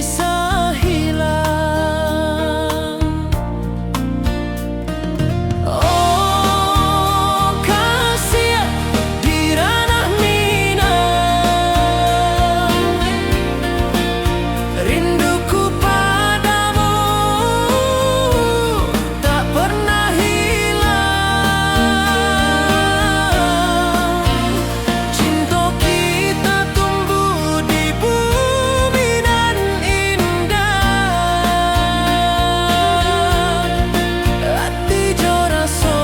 bisa hilang. Oh kasih di ranah Minang, rinduku padamu tak pernah hilang. Cinta kita tumbuh di bumi dan indah, hati jo rasa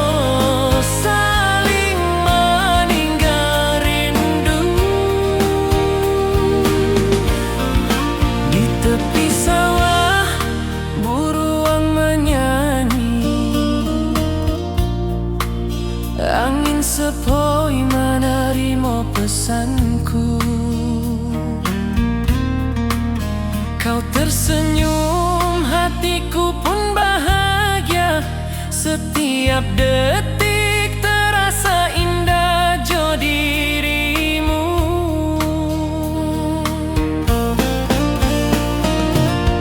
saling meninggal rindu. Di tepi sawah buruang menyanyi, angin sepoi menerima pesanku. Kau tersenyum, hatiku pun bahagia. Setiap detik terasa indah jo dirimu.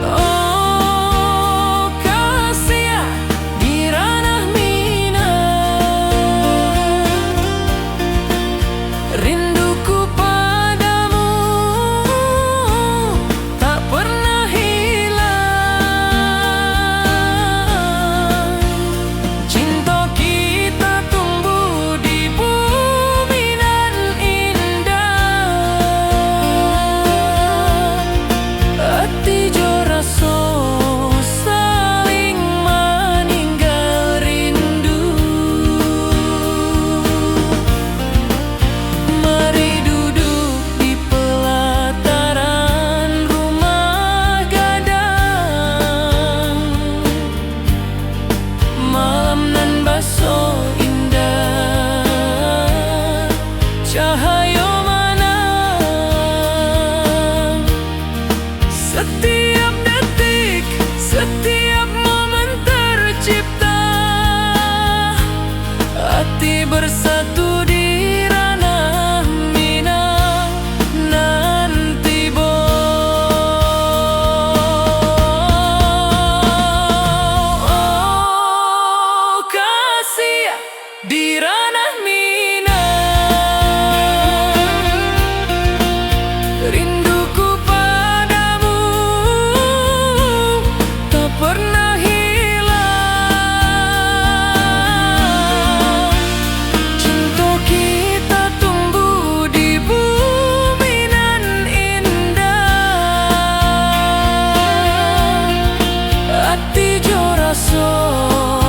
Oh kasih di ranah Minang, rinduku padamu tak pernah hilang. Cinta kita tumbuh di bumi dan indah, hati jo rasa saling meninggal rindu. Mari duduk di pelataran rumah gadang, malam nan baso indah, cahaya menang. Setiap detik, setiap momen tercipta, hati bersatu di ranah Minang. Nanti oh kasih di ranah Minang, rinduku padamu tak pernah hilang. Cinta kita tumbuh di bumi dan indah, hati jo rasa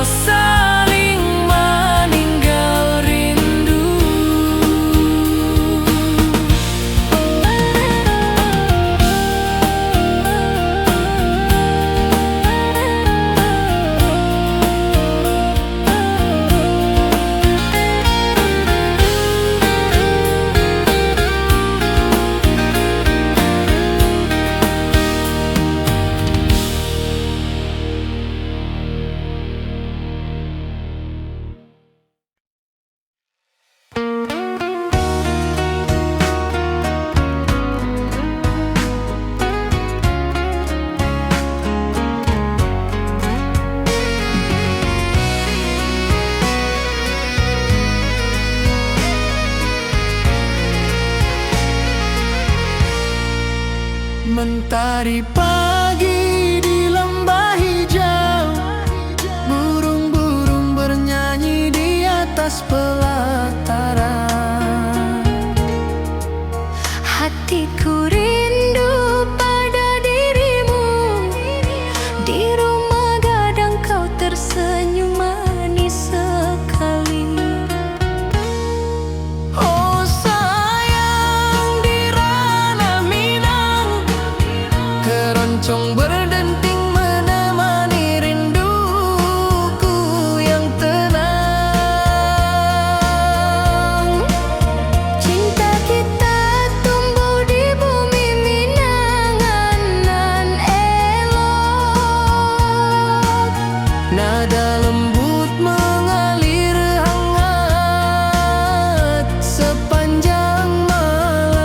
saling meninggal rindu. Mentari pagi di lembah hijau, burung-burung bernyanyi di atas pelataran. Hatiku rindu pada dirimu, di rumah gadang kau tersenyum manis sekali. Oh sayang di ranah Minang, keroncong berdenting menemani rinduku yang tenang. Cinta kita tumbuh di bumi Minang nan elok. Nada lembut mengalir hangat sepanjang malam.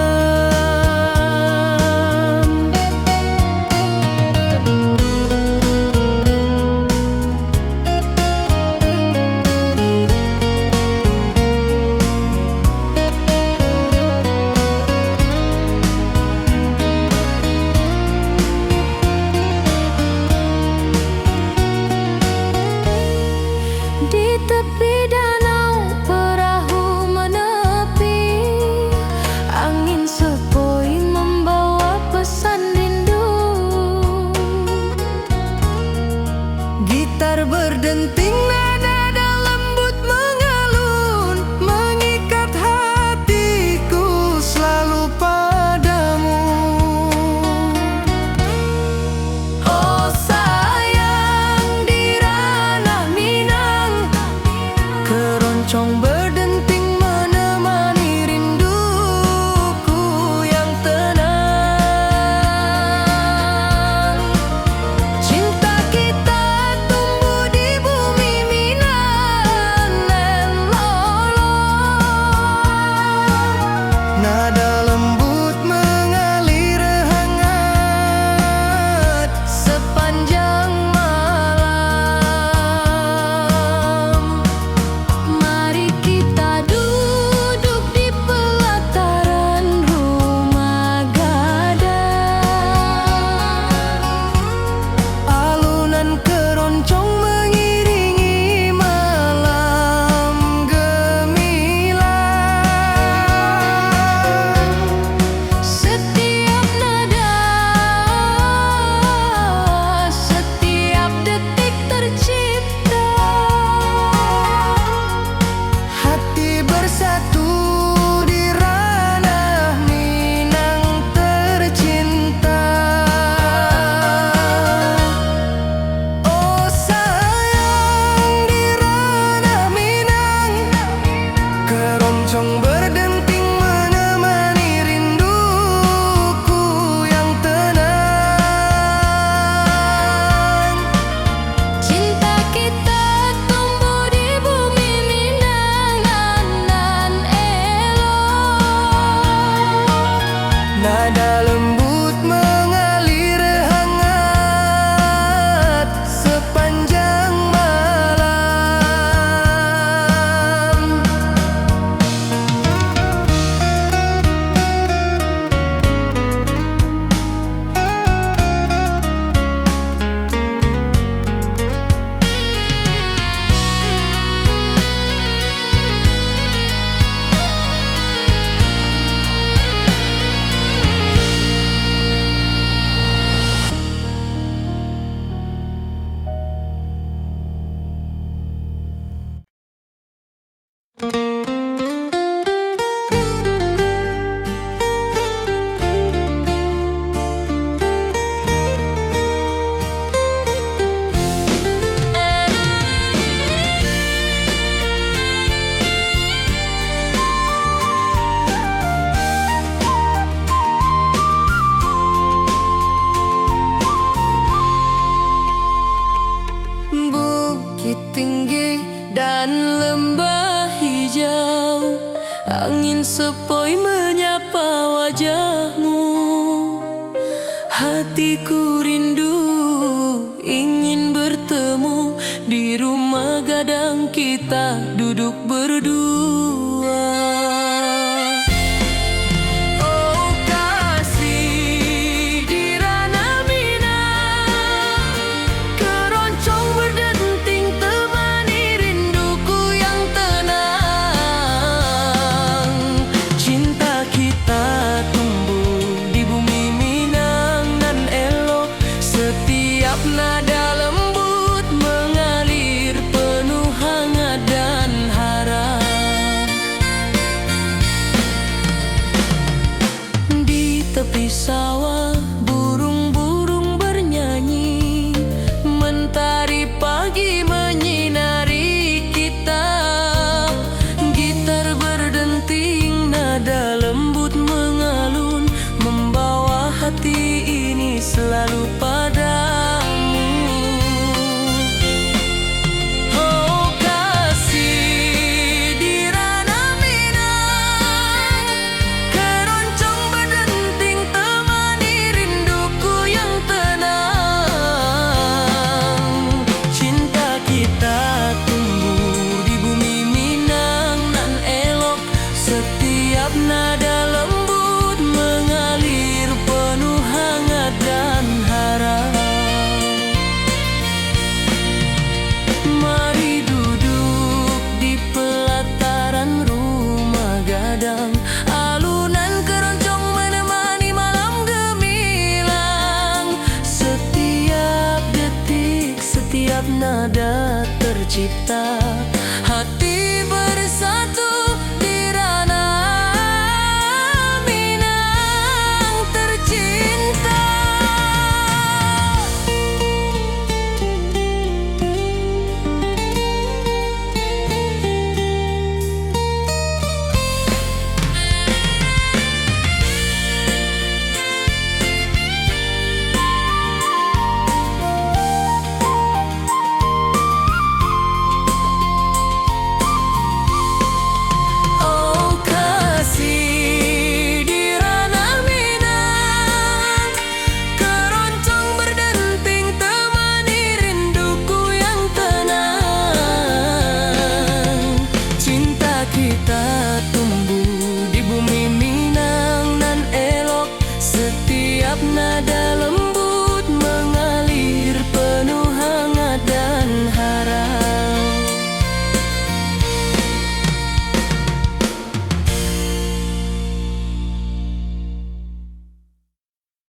angin sepoi menyapa wajahmu. Hatiku rindu ingin bertemu di rumah gadang kita duduk berdua. Oh kasih di ranah Minang, keroncong berdenting temani rinduku yang tenang. Cinta kita tumbuh di bumi Minang nan elok, setiap nada lembut mengalir penuh hangat dan harap. Di tepi sawah burung-burung bernyanyi, mentari pagi menyinari kita. Gitar berdenting, nada lembut mengalun, membawa hati ini selalu padamu. Oh kasih di ranah Minang, keroncong berdenting temani rinduku yang tenang. Cinta kita tumbuh di bumi Minang nan elok, setiap nada lembut mengalir penuh hangat dan harap. Mari duduk di pelataran rumah gadang, alunan keroncong menemani malam gemilang. Setiap detik, setiap nada tercipta, hati bersatu